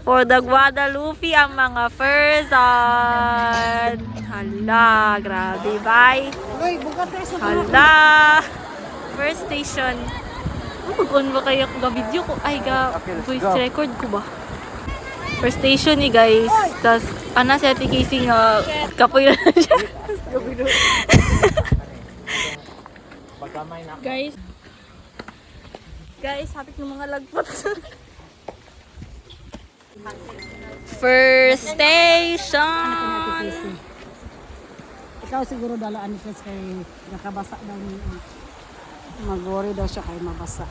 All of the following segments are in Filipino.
For the Guadalupe, ang mga person. Hala, grabe, bye. Hala. First station. Mag-on ba kayo kung ga-video ko? Ay, voice record ko ba? First station ni guys. Tapos, si Ate Casey nga, kapoy na siya. Guys, hapit ng mga lagpot. First station. Ikaw siguro dalaan ni Chris kay nakabasa daw niya. Mag-worry daw siya kay mabasa.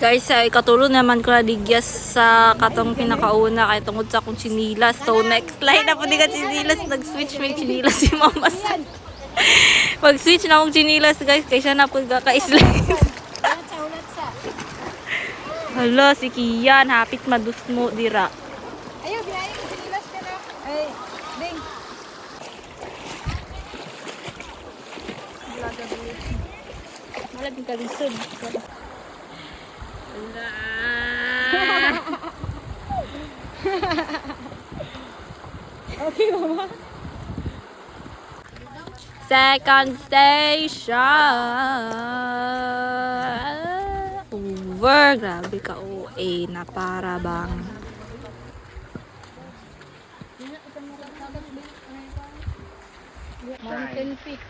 Guys, ay katulong naman ko na digyas sa katong pinakauna kay tungod sa akong chinilas. So next line na po di ka chinilas, nag-switch may chinilas si Mama San. Mag-switch na akong chinilas guys, kay siya na po kaka-slide. Hala, si Kian, hapit madus mo dira. Ayaw, binayin ko sinilas ka na. Ay, Ding. Wala din kalisod. Okay, mama. Second station. Over. Grabe ka, OA na para bang. Mountain Peak.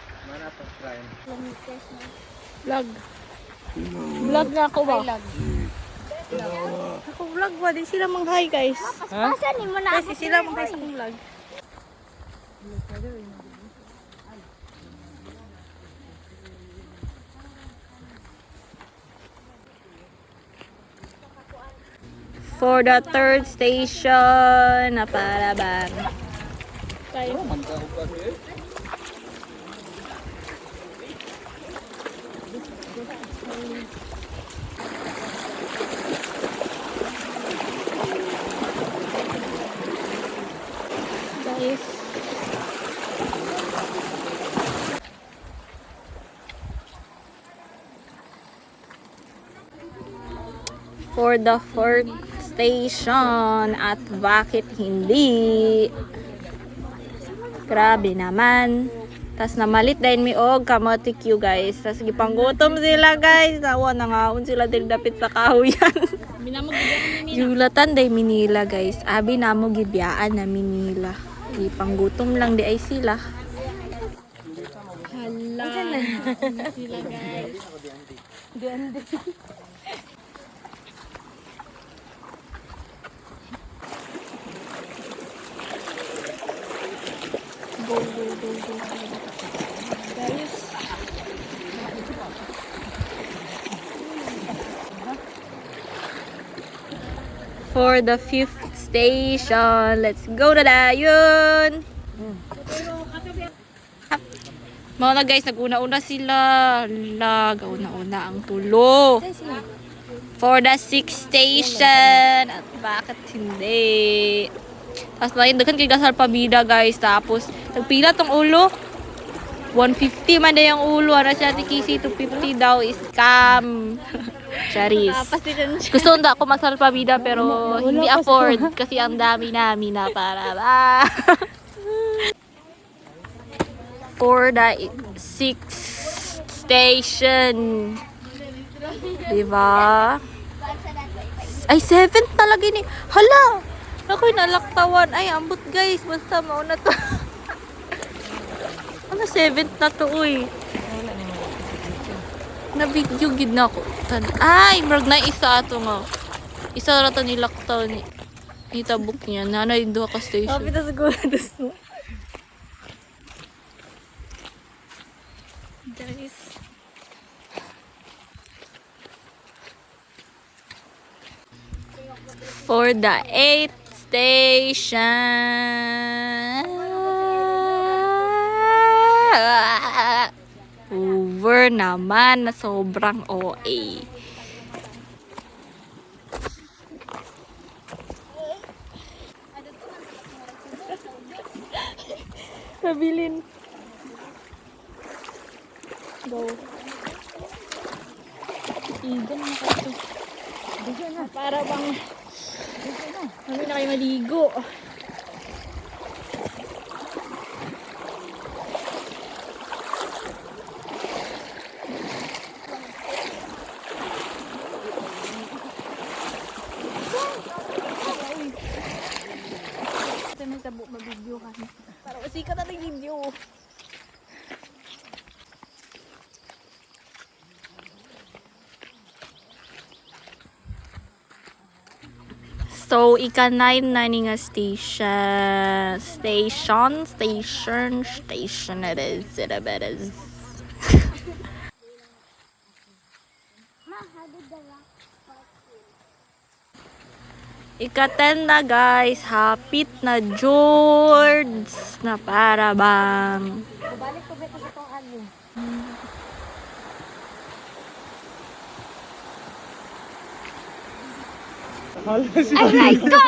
Vlog. Vlog na ako ba? Vlog. Ako vlog ba? Di sila mang-hi guys. Pasan mo na. Kasi sila mang-hi sa akong vlog. For the third station na para bang. Tayo. Guys. For the fourth station at bakit hindi? Grabe naman. Tas namalit din mi og kamote Q guys. Tas gipanggutom sila guys. Nawa na ngaon sila din dapit sa kahuyan. Yulatan day Manila guys. Abi namo gibiyaan na Manila. Gipanggutom lang di ay sila. Hala. Sila guys. Ganda. Go. Guys. For the fifth station, let's go na dayon. Mga na guys, nag-una-una sila. Gauna-una ang tulo. For the sixth station, at bakit hindi? Tapos lain daghan kay gasal pabida guys. Tapos nagpila tong ulo. 150 man day ang ulo. Ano siya Ate Casey, 250 daw is scam. Charis. Gusto nda ako masal pabida pero hindi afford kasi ang dami namin na para ba. For the sixth station. Diba? Ay, 7th talaga ni. Hala! Ako'y nalaktawan. Ay, ambot guys. Basta mauna to. Ano, 7th na to, uy. Na-video gid na ako. Ay, marag na isa ato nga. Isa rata nilaktaw ni. Itabok niya. Nanay, duha ka station. Kapit na siguro dos mo. Guys. For the 8th station. Over naman na sobrang OA. Pabilin. Go. Igan na ka ito. Para bang hindi na kayo maligo. May tabo mag-video ka. Para masikat na video. So, ika-9 na ni nga station. Station it is. It is. Ika-10 na guys. Hapit na George. Na para bang. Balik ko ba sa itong ano? Aray ko!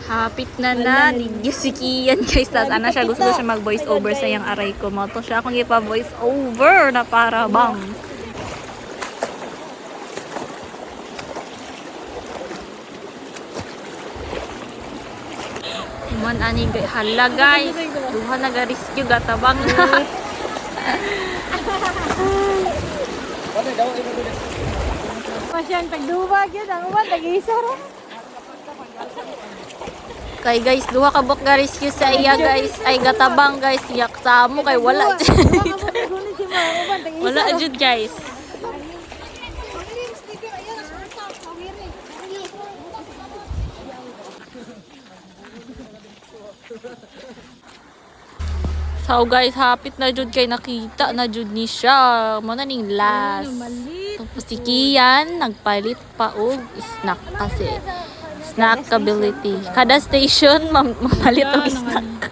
Hapit na ninyo si Kian guys. Tas ana siya gusto siya mag voice over sa yang aray ko. Moto siya akong ipa voice over na para bang. Man ani hala guys. Duha naga-rescue gatabang na. Masyang tagduwag yun. Ang uwan, tag-isa rin. Kay guys, duha ka bok ga rescue sa iya guys. Ay gatabang guys, yak sa mo kay wala. Wala jud guys. So guys, hapit na jud kay nakita na jud ni siya. Mo na ning last. Tapos si Kian nagpalit pa og snack kasi. Snack ability. Kada station mamalit og snack.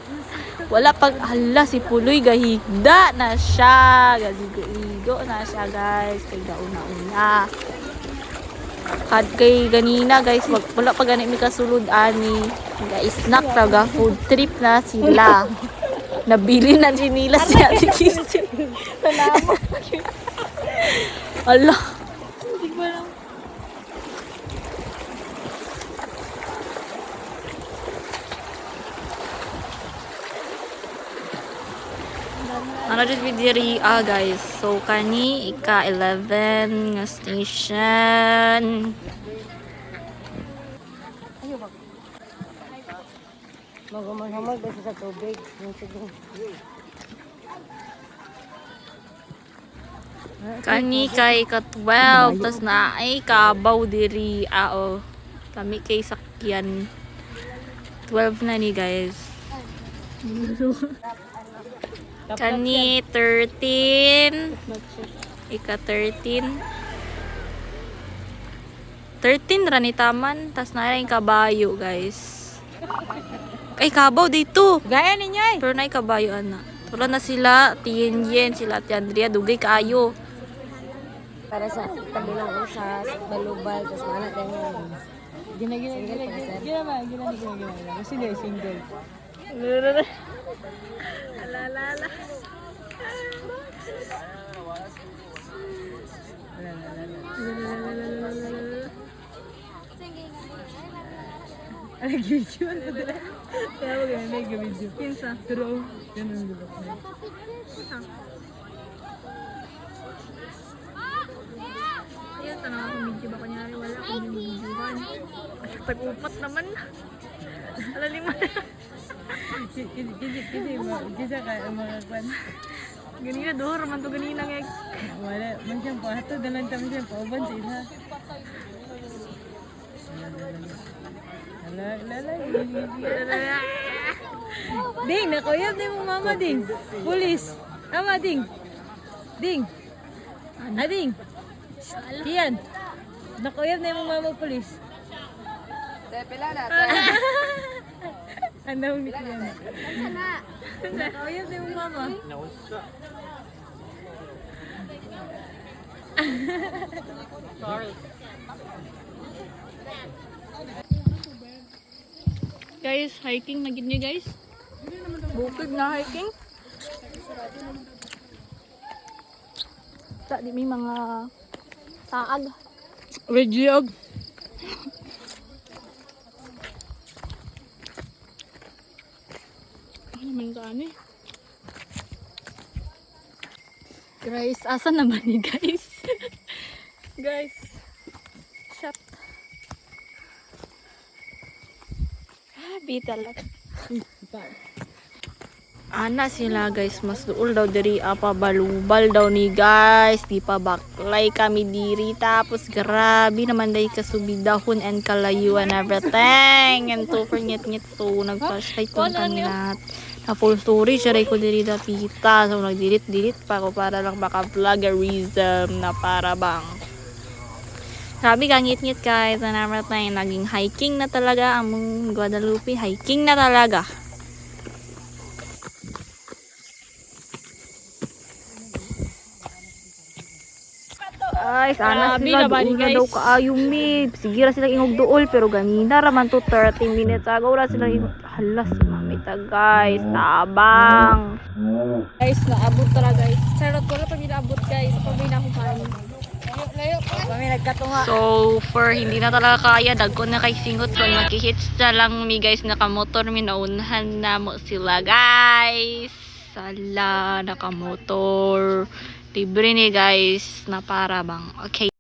Wala pag hala si Puloy gahigda na siya. Galigo na siya guys. Kay gauna-una. Kad kay ganina guys, wala pa gani mi kasulod ani. Guys, snack raga food trip na sila. Nabili na nila si Ate Kissy. Salamat. Allah. Hindi ko lang. Ano dito video guys. So kani ika-11 nga station. Magumang-hamag ba sa tubig? Kani kay ka-12 tas na ay kabaw diri kami kay sakyan 12 na ni guys. Kani 13 ika 13 ra ni taman tas na rin kabayo guys. Ay kabaw dito. Gaya ninyo eh. Pero na kabayo ana. Wala na sila, Tienyen, sila Ate Andrea, dugay kaayo. Para sa tabi lang sa balubal, tapos mana din yun. Gina. Kasi na single. Alala. Ano video? Ano dala? Kaya mo ganyan, may video. Pinsa? Pero, ganun dala. Ayun, tanong ako video ba kunyari wala akong videohan. Tag-upat naman. Alalima na. Kisa ka mga kwan. Ganina, dohor man to ganina nga. Wala, man siyang pahato, dalang tama siyang pauban sa isa. Ding, nakuyab na yung mama, Ding. Pulis. Tama, Ding. Ding. Ding. Kian. Nakuyab na yung mama, pulis. Ano ni Kian? Nakuyab na yung mama. Sorry. Guys, hiking na gid niyo guys. Bukid na hiking. Sa di may mga taag. Regiog. Ano naman gani? Guys, asan naman ni guys? Guys. Shop. Grabe talaga. Ana sila guys, mas duol daw diri apa balubal daw ni guys, di pa baklay kami diri tapos grabe naman day kasubidahon and kalayuan everything and to ngit so nag-flashlight lang kami lahat na full story siya rin ko diri dapita so nag-delete pa ako para lang baka vloggerism na para bang grabe ka ngit guys and everything naging hiking na talaga ang Guadalupe, hiking na talaga. Guys, ana sila doon na daw kaayong mid. Sige ra silang ingog dool pero ganina raman to 30 minutes ago ra silang ingog. Hala si mamita guys, tabang. Guys, naabot tara guys. Charot wala pa minaabot guys. Pabina ko pa. Layo pa. Kami nagkatunga. So, for hindi na talaga kaya dagko na kay singot so nakihits na lang mi guys nakamotor mi naunhan na mo sila guys. Sala nakamotor. Libre ni guys na para bang okay